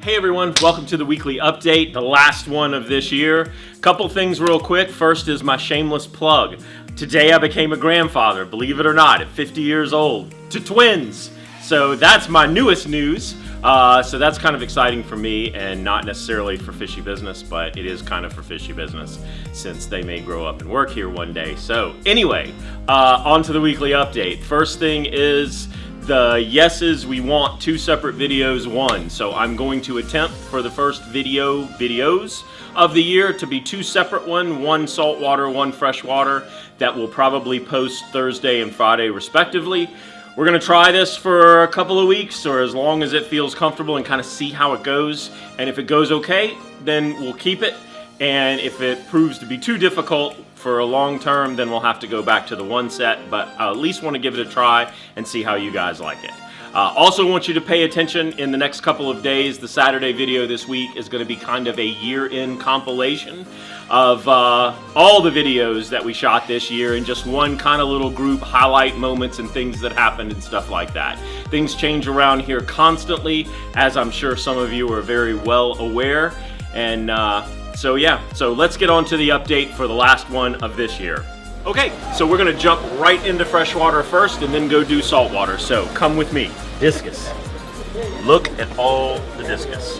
Hey everyone, welcome to the weekly update, the last one of this year. Couple things real quick. First is my shameless plug. Today I became a grandfather, believe it or not, at 50 years old, to twins. So that's my newest news. So that's kind of exciting for me and not necessarily for Fishy Business, but it is kind of for Fishy Business since they may grow up and work here one day. So anyway, on to the weekly update. First thing is the yeses, we want two separate videos, one. So I'm going to attempt for the first videos of the year to be two separate one saltwater, one freshwater, that will probably post Thursday and Friday respectively. We're gonna try this for a couple of weeks or as long as it feels comfortable and kind of see how it goes. And if it goes okay, then we'll keep it. And if it proves to be too difficult for a long term, then we'll have to go back to the one set, but I at least want to give it a try and see how you guys like it. Also want you to pay attention in the next couple of days. The Saturday video this week is going to be kind of a year-end compilation of all the videos that we shot this year in just one kind of little group, highlight moments and things that happened and stuff like that. Things change around here constantly, as I'm sure some of you are very well aware. And so let's get on to the update for the last one of this year. Okay, so we're gonna jump right into freshwater first and then go do saltwater. So come with me. Discus. Look at all the discus.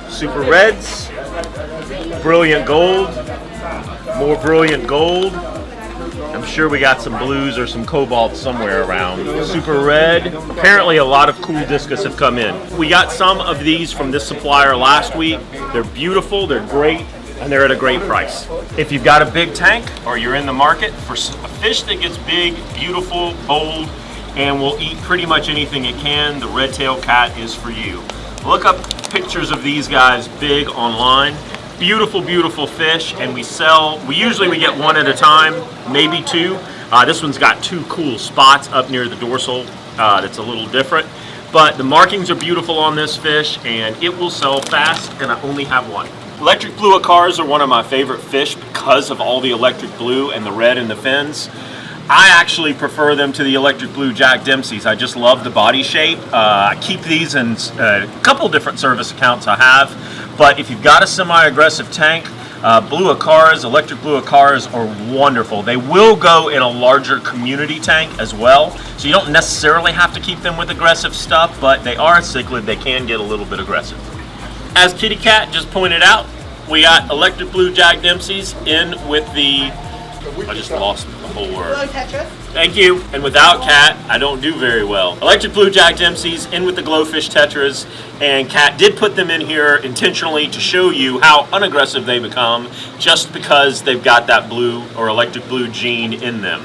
Super reds, brilliant gold, more brilliant gold. I'm sure we got some blues or some cobalt somewhere around. Super red. Apparently a lot of cool discus have come in. We got some of these from this supplier last week. They're beautiful, they're great, and they're at a great price. If you've got a big tank or you're in the market for a fish that gets big, beautiful, bold, and will eat pretty much anything it can, the red tail cat is for you. Look up pictures of these guys big online. Beautiful, beautiful fish, and we usually get one at a time, maybe two. This one's got two cool spots up near the dorsal that's a little different. But the markings are beautiful on this fish, and it will sell fast, and I only have one. Electric blue Acaras are one of my favorite fish because of all the electric blue and the red in the fins. I actually prefer them to the electric blue Jack Dempseys. I just love the body shape. I keep these in a couple different service accounts I have, but if you've got a semi-aggressive tank, blue Acaras, electric blue Acaras are wonderful. They will go in a larger community tank as well, so you don't necessarily have to keep them with aggressive stuff, but they are a cichlid, they can get a little bit aggressive. As Kitty Cat just pointed out, we got electric blue Jack Dempseys in with the, I just lost the whole word. Thank you. And without Cat, I don't do very well. Electric blue Jack Dempseys in with the glowfish tetras, and Cat did put them in here intentionally to show you how unaggressive they become just because they've got that blue or electric blue gene in them.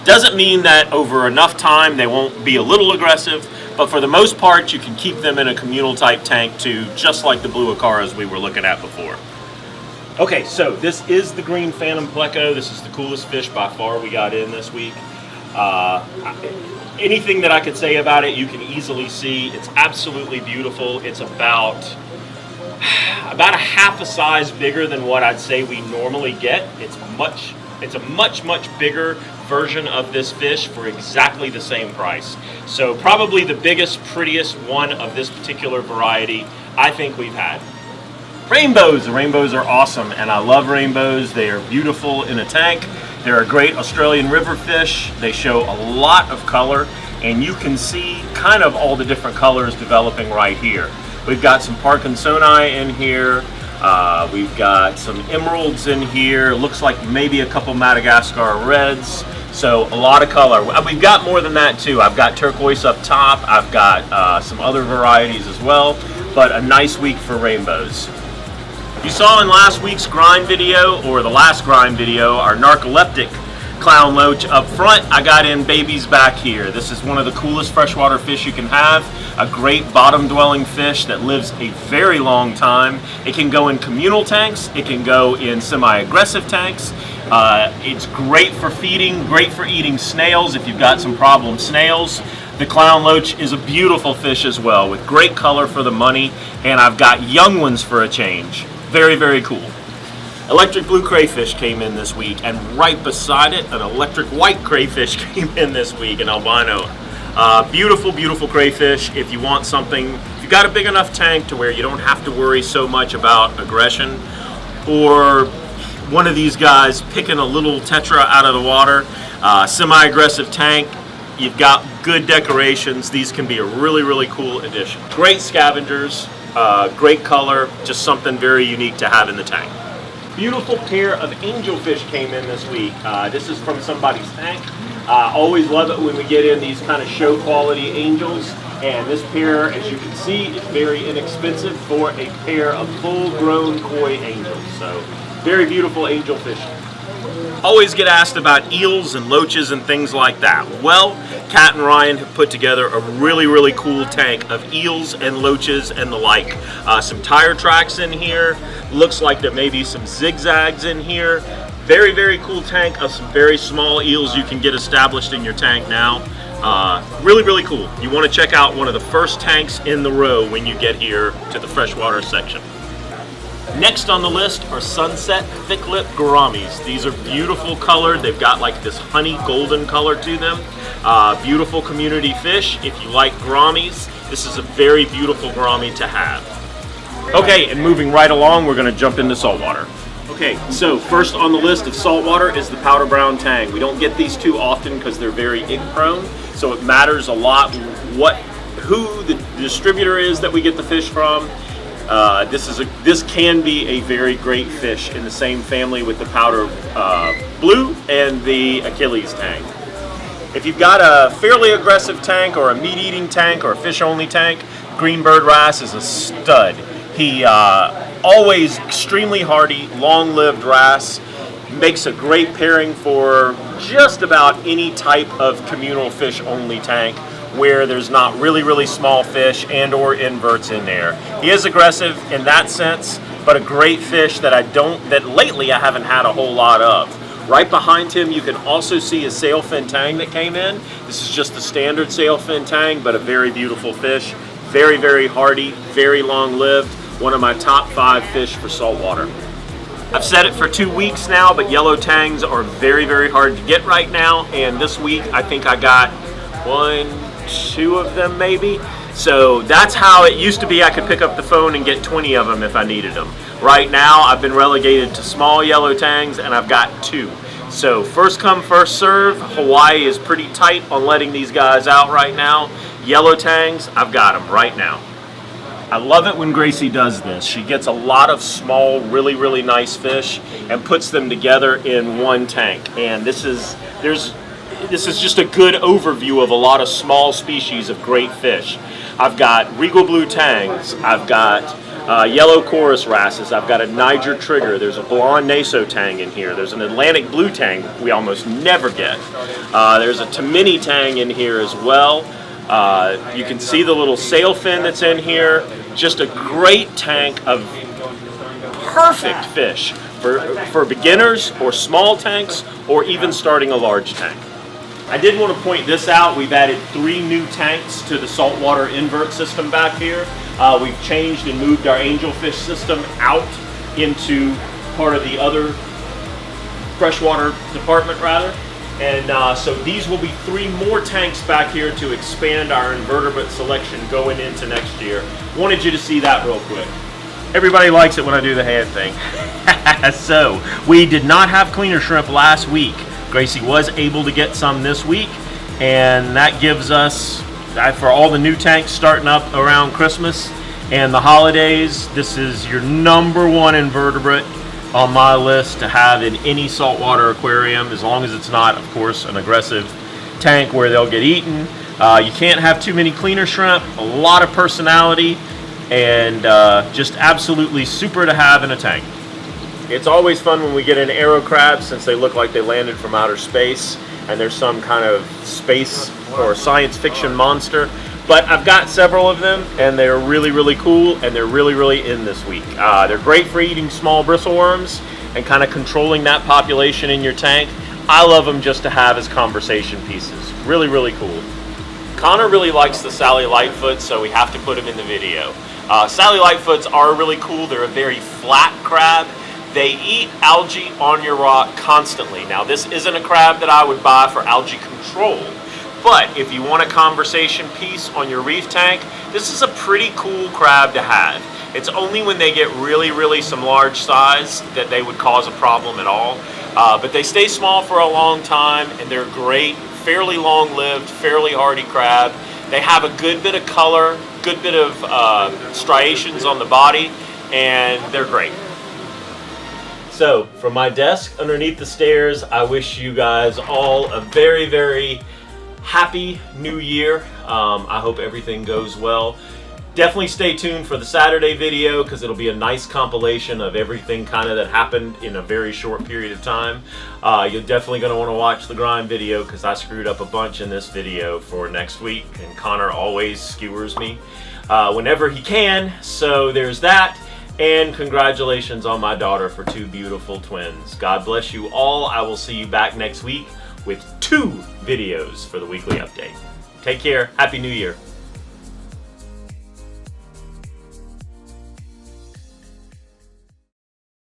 Doesn't mean that over enough time they won't be a little aggressive, but for the most part you can keep them in a communal type tank too, just like the blue Acaras we were looking at before. Okay, so this is the green phantom Pleco. This is the coolest fish by far we got in this week. Anything that I could say about it, you can easily see. It's absolutely beautiful. It's about a half a size bigger than what I'd say we normally get. It's a much bigger version of this fish for exactly the same price. So probably the biggest, prettiest one of this particular variety I think we've had. Rainbows. The rainbows are awesome, and I love rainbows. They are beautiful in a tank. They're a great Australian river fish. They show a lot of color, and you can see kind of all the different colors developing right here. We've got some Parkinsoni in here. We've got some emeralds in here. Looks like maybe a couple Madagascar reds. So a lot of color. We've got more than that too. I've got turquoise up top. I've got some other varieties as well, but a nice week for rainbows. You saw in last week's grind video, or the last grind video, our narcoleptic clown loach up front. I got in babies back here. This is one of the coolest freshwater fish you can have. A great bottom dwelling fish that lives a very long time. It can go in communal tanks. It can go in semi-aggressive tanks. It's great for feeding, great for eating snails if you've got some problem snails. The clown loach is a beautiful fish as well with great color for the money, and I've got young ones for a change. Very, very cool. Electric blue crayfish came in this week, and right beside it, an electric white crayfish came in this week, an albino. Beautiful, beautiful crayfish. If you want something, if you've got a big enough tank to where you don't have to worry so much about aggression, or one of these guys picking a little tetra out of the water, semi-aggressive tank, you've got good decorations. These can be a really, really cool addition. Great scavengers, great color, just something very unique to have in the tank. Beautiful pair of angelfish came in this week. This is from somebody's tank. Always love it when we get in these kind of show quality angels. And this pair, as you can see, is very inexpensive for a pair of full-grown koi angels. So, very beautiful angelfish. Always get asked about eels and loaches and things like that. Well, Kat and Ryan have put together a really, really cool tank of eels and loaches and the like. Some tire tracks in here. Looks like there may be some zigzags in here. Very, very cool tank of some very small eels you can get established in your tank now. Really, really cool. You want to check out one of the first tanks in the row when you get here to the freshwater section. Next on the list are sunset thick lip gouramis. These are beautiful colored. They've got like this honey golden color to them. Beautiful community fish. If you like gouramis, this is a very beautiful gourami to have. Okay, and moving right along, we're going to jump into saltwater. Okay, so first on the list of saltwater is the powder brown tang. We don't get these too often because they're very ink prone, so it matters a lot who the distributor is that we get the fish from. This can be a very great fish in the same family with the powder blue and the Achilles tang. If you've got a fairly aggressive tank or a meat-eating tank or a fish-only tank, Greenbird Wrasse is a stud. He always extremely hardy, long-lived wrasse, makes a great pairing for just about any type of communal fish-only tank where there's not really, really small fish and or inverts in there. He is aggressive in that sense, but a great fish that lately I haven't had a whole lot of. Right behind him, you can also see a Sailfin Tang that came in. This is just the standard Sailfin Tang, but a very beautiful fish. Very, very hardy, very long-lived. One of my top 5 fish for saltwater. I've said it for 2 weeks now, but yellow tangs are very, very hard to get right now. And this week, I think I got 2 of them maybe. So that's how it used to be. I could pick up the phone and get 20 of them if I needed them. Right now, I've been relegated to small yellow tangs and I've got 2. So first come, first serve. Hawaii is pretty tight on letting these guys out right now. Yellow tangs, I've got them right now. I love it when Gracie does this. She gets a lot of small, really, really nice fish and puts them together in one tank. And this is just a good overview of a lot of small species of great fish. I've got regal blue tangs. I've got yellow chorus wrasses. I've got a Niger trigger. There's a blonde naso tang in here. There's an Atlantic blue tang we almost never get. There's a Tamini tang in here as well. You can see the little sailfin that's in here. Just a great tank of perfect fish for beginners or small tanks or even starting a large tank. I did want to point this out. We've added 3 new tanks to the saltwater invert system back here. We've changed and moved our angelfish system out into part of the other freshwater department rather. And so these will be 3 more tanks back here to expand our invertebrate selection going into next year. Wanted you to see that real quick. Everybody likes it when I do the hand thing. So, we did not have cleaner shrimp last week. Gracie was able to get some this week, and that gives us, for all the new tanks starting up around Christmas and the holidays, this is your #1 invertebrate on my list to have in any saltwater aquarium, as long as it's not, of course, an aggressive tank where they'll get eaten. You can't have too many cleaner shrimp, a lot of personality, and just absolutely super to have in a tank. It's always fun when we get an arrow crab, since they look like they landed from outer space and there's some kind of space or science fiction monster. But I've got several of them, and they're really, really cool, and they're really, really in this week. They're great for eating small bristleworms and kind of controlling that population in your tank. I love them just to have as conversation pieces. Really, really cool. Connor really likes the Sally Lightfoot, so we have to put him in the video. Sally Lightfoots are really cool. They're a very flat crab. They eat algae on your rock constantly. Now, this isn't a crab that I would buy for algae control, But if you want a conversation piece on your reef tank, this is a pretty cool crab to have. It's only when they get really some large size that they would cause a problem at all. But they stay small for a long time, and they're great, fairly long-lived, fairly hardy crab. They have a good bit of color, good bit of striations on the body, and they're great. So, from my desk underneath the stairs, I wish you guys all a very happy new year. I hope everything goes well. Definitely stay tuned for the Saturday video, because it'll be a nice compilation of everything kind of that happened in a very short period of time. You're definitely going to want to watch the grind video, because I screwed up a bunch in this video for next week, and Connor always skewers me whenever he can. So there's that, and congratulations on my daughter for 2 beautiful twins. God bless you all. I will see you back next week with 2 videos for the weekly update. Take care. Happy New Year.